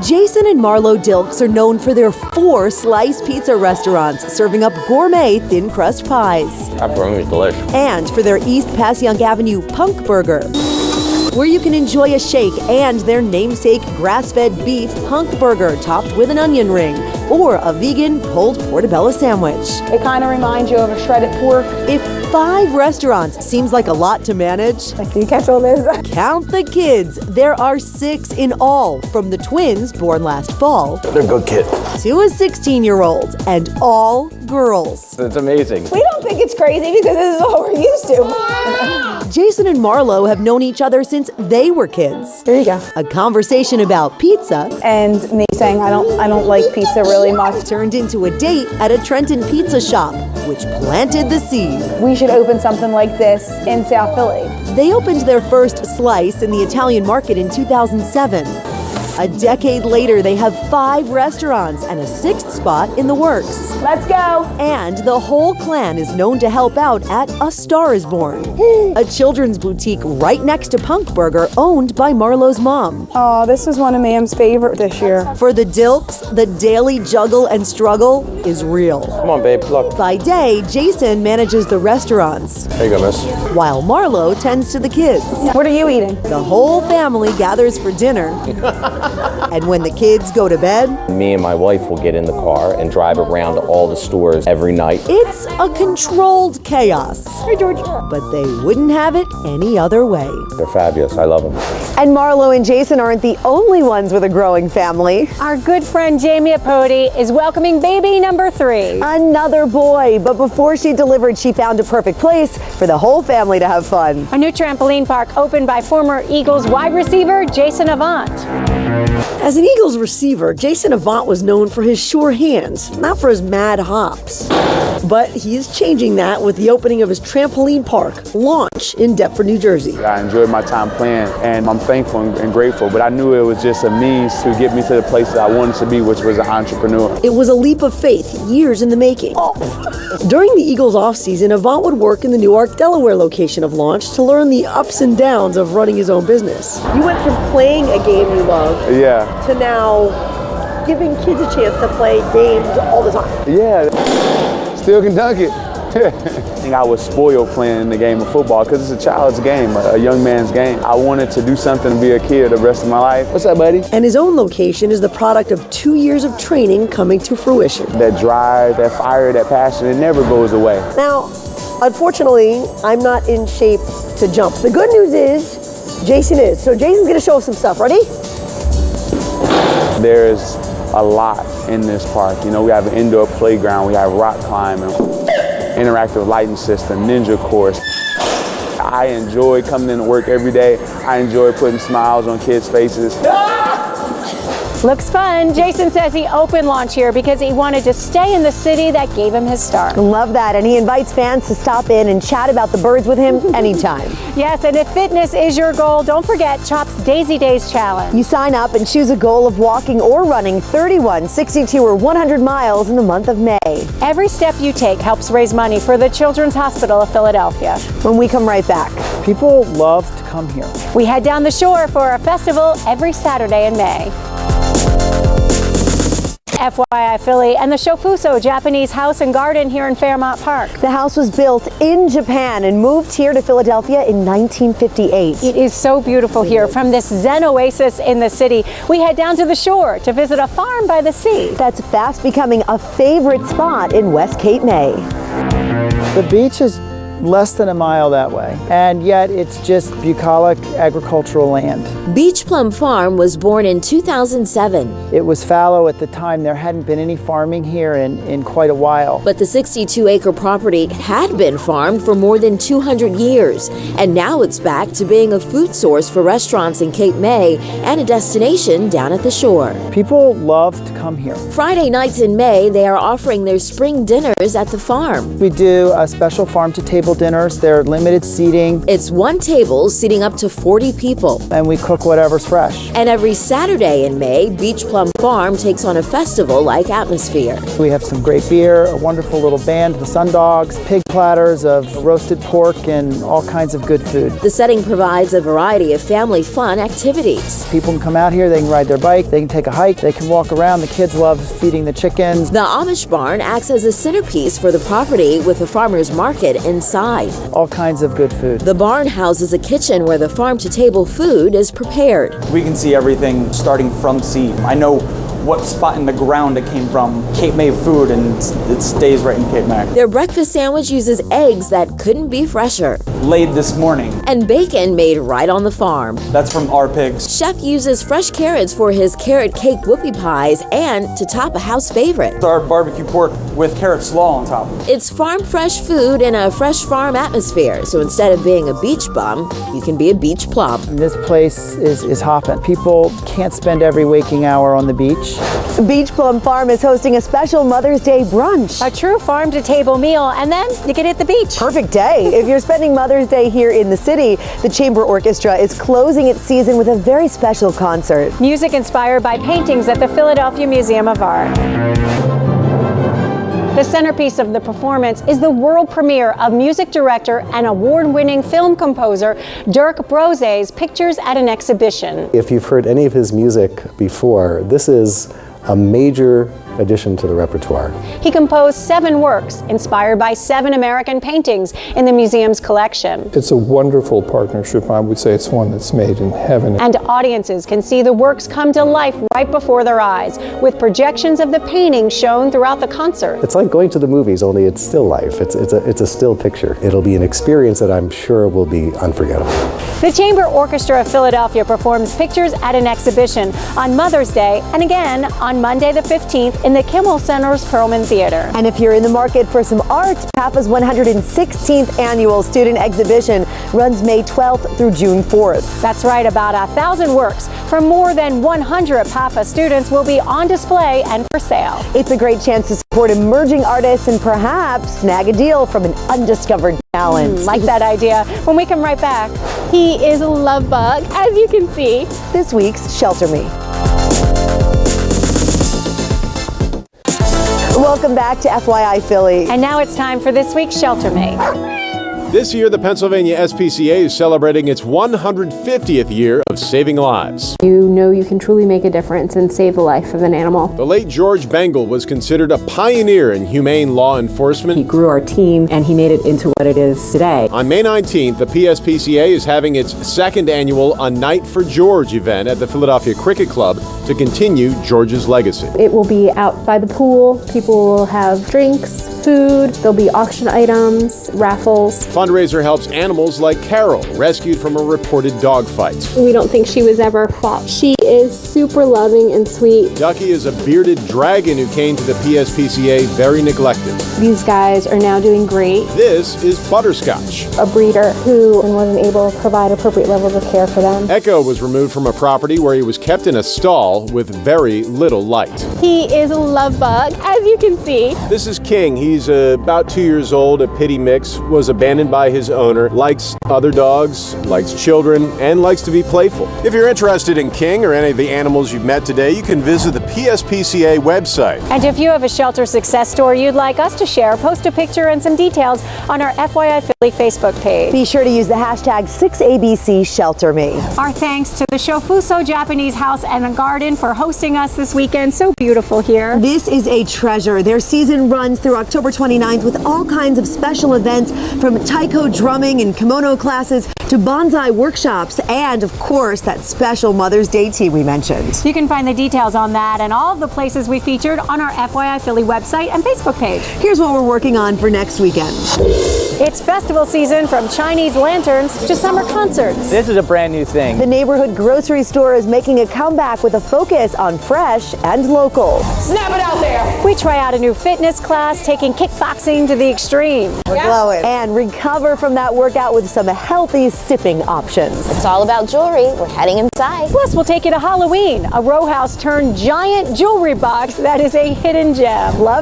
Jason and Marlo Dilks are known for their 4 slice pizza restaurants serving up gourmet thin crust pies. Pepperoni is delicious. And for their East Passyunk Avenue Punk Burger, where you can enjoy a shake and their namesake grass-fed beef hunk burger topped with an onion ring or a vegan pulled portobello sandwich. It kind of reminds you of a shredded pork. If 5 restaurants seems like a lot to manage, Can you catch all this? count the kids. There are 6 in all, from the twins born last fall They're good kids. to a 16-year-old, and all girls. It's amazing. We don't think it's crazy because this is what we're used to. Jason and Marlo have known each other since they were kids. Here you go. A conversation about pizza And me saying I don't like pizza really much. turned into a date at a Trenton pizza shop, which planted the seed. We should open something like this in South Philly. They opened their first slice in the Italian market in 2007. A decade later, they have 5 restaurants and a 6th spot in the works. Let's go. And the whole clan is known to help out at A Star is Born, a children's boutique right next to Punk Burger owned by Marlo's mom. Oh, this is one of Mam's favorite this year. For the Dilks, the daily juggle and struggle is real. Come on, babe. Look. By day, Jason manages the restaurants, There you go, miss. while Marlo tends to the kids. What are you eating? The whole family gathers for dinner. And when the kids go to bed, Me and my wife will get in the car and drive around to all the stores every night. it's a controlled chaos. Hey, George. But they wouldn't have it any other way. They're fabulous. I love them. And Marlo and Jason aren't the only ones with a growing family. Our good friend Jamie Apodi is welcoming baby number 3. Another boy, but before she delivered, she found a perfect place for the whole family to have fun. A new trampoline park opened by former Eagles wide receiver Jason Avant. As an Eagles receiver, Jason Avant was known for his sure hands, not for his mad hops. But he is changing that with the opening of his trampoline park launch in Deptford, New Jersey. I enjoyed my time playing, and I'm thankful and grateful, but I knew it was just a means to get me to the place that I wanted to be, which was an entrepreneur. It was a leap of faith, years in the making. During the Eagles offseason, Avant would work in the Newark, Delaware location of Launch to learn the ups and downs of running his own business. You went from playing a game you love Yeah, to now giving kids a chance to play games all the time. yeah, still can dunk it. I think I was spoiled playing the game of football because it's a child's game, a young man's game. I wanted to do something to be a kid the rest of my life. What's up, buddy? And his own location is the product of 2 years of training coming to fruition. That drive, that fire, that passion, it never goes away. Now, unfortunately, I'm not in shape to jump. The good news is, Jason is. So Jason's gonna show us some stuff. Ready? There's a lot in this park. You know, we have an indoor playground, we have rock climbing, interactive lighting system, ninja course. I enjoy coming into work every day. I enjoy putting smiles on kids' faces. Looks fun. Jason says he opened Launch here because he wanted to stay in the city that gave him his start. Love that, and he invites fans to stop in and chat about the birds with him anytime. Yes, and if fitness is your goal, don't forget Chop's Daisy Days Challenge. You sign up and choose a goal of walking or running 31, 62, or 100 miles in the month of May. Every step you take helps raise money for the Children's Hospital of Philadelphia. When we come right back. People love to come here. We head down the shore for a festival every Saturday in May. FYI Philly and the Shofuso Japanese house and garden here in Fairmount Park. The house was built in Japan and moved here to Philadelphia in 1958. It is so beautiful here. From this Zen oasis in the city, we head down to the shore to visit a farm by the sea. That's fast becoming a favorite spot in West Cape May. The beach is less than a mile that way, and yet it's just bucolic agricultural land. Beach Plum Farm was born in 2007. It was fallow at the time. There hadn't been any farming here in quite a while. But the 62-acre property had been farmed for more than 200 years, and now it's back to being a food source for restaurants in Cape May and a destination down at the shore. People love to come here. Friday nights in May, they are offering their spring dinners at the farm. We do a special farm-to-table table dinners. They're limited seating. It's one table seating up to 40 people. And we cook whatever's fresh. And every Saturday in May, Beach Plum Farm takes on a festival-like atmosphere. We have some great beer, a wonderful little band, the Sundogs, pig platters of roasted pork, and all kinds of good food. The setting provides a variety of family fun activities. People can come out here, they can ride their bike, they can take a hike, they can walk around. The kids love feeding the chickens. The Amish barn acts as a centerpiece for the property with a farmer's market inside. All kinds of good food. The barn houses a kitchen where the farm-to-table food is prepared. We can see everything starting from seed. I know what spot in the ground it came from. Cape May food, and it stays right in Cape May. Their breakfast sandwich uses eggs that couldn't be fresher. Laid this morning. And bacon made right on the farm. That's from our pigs. Chef uses fresh carrots for his carrot cake whoopie pies and to top a house favorite. It's our barbecue pork with carrot slaw on top. It's farm fresh food in a fresh farm atmosphere. So instead of being a beach bum, you can be a beach plum. This place is hopping. People can't spend every waking hour on the beach. Beach Plum Farm is hosting a special Mother's Day brunch. A true farm-to-table meal, and then you can hit the beach. Perfect day. If you're spending Mother's Day here in the city, the Chamber Orchestra is closing its season with a very special concert. Music inspired by paintings at the Philadelphia Museum of Art. The centerpiece of the performance is the world premiere of music director and award-winning film composer Dirk Brose's Pictures at an Exhibition. If you've heard any of his music before, this is a major addition to the repertoire. He composed 7 works inspired by 7 American paintings in the museum's collection. It's a wonderful partnership. I would say it's one that's made in heaven. And audiences can see the works come to life right before their eyes, with projections of the paintings shown throughout the concert. It's like going to the movies, only it's still life. It's a still picture. It'll be an experience that I'm sure will be unforgettable. The Chamber Orchestra of Philadelphia performs Pictures at an Exhibition on Mother's Day and again on Monday the 15th in the Kimmel Center's Perlman Theater. And if you're in the market for some art, PAFA's 116th annual student exhibition runs May 12th through June 4th. That's right, about 1,000 works from more than 100 PAFA students will be on display and for sale. It's a great chance to support emerging artists and perhaps snag a deal from an undiscovered talent. Like that idea when we come right back. He is a love bug, as you can see. This week's Shelter Me. Welcome back to FYI Philly. And now it's time for this week's Shelter Me. This year, the Pennsylvania SPCA is celebrating its 150th year of saving lives. You know you can truly make a difference and save the life of an animal. The late George Bengal was considered a pioneer in humane law enforcement. He grew our team and he made it into what it is today. On May 19th, the PSPCA is having its second annual A Night for George event at the Philadelphia Cricket Club to continue George's legacy. It will be out by the pool. People will have drinks, food, there'll be auction items, raffles. Fundraiser helps animals like Carol, rescued from a reported dog fight. We don't think she was ever fought. She is super loving and sweet. Ducky is a bearded dragon who came to the PSPCA very neglected. These guys are now doing great. This is Butterscotch, a breeder who wasn't able to provide appropriate levels of care for them. Echo was removed from a property where he was kept in a stall with very little light. He is a love bug, as you can see. This is King. He's about 2 years old, a pitty mix, was abandoned by his owner, likes other dogs, likes children, and likes to be playful. If you're interested in King or any of the animals you've met today, you can visit the PSPCA website. And if you have a shelter success story you'd like us to share, post a picture and some details on our FYI Philly Facebook page. Be sure to use the hashtag 6ABCShelterMe. Our thanks to the Shofuso Japanese House and Garden for hosting us this weekend. So beautiful here. This is a treasure. Their season runs through October 29th with all kinds of special events from taiko drumming and kimono classes to bonsai workshops and, of course, that special Mother's Day tea we mentioned. You can find the details on that and all of the places we featured on our FYI Philly website and Facebook page. Here's what we're working on for next weekend. It's festival season, from Chinese lanterns to summer concerts. This is a brand new thing. The neighborhood grocery store is making a comeback with a focus on fresh and local. Snap it out there! We try out a new fitness class, taking kickboxing to the extreme. We're glowing. And recover from that workout with some healthy sipping options. It's all about jewelry. We're heading inside. Plus, we'll take you to Halloween, a row house turned giant jewelry box that is a hidden gem. Love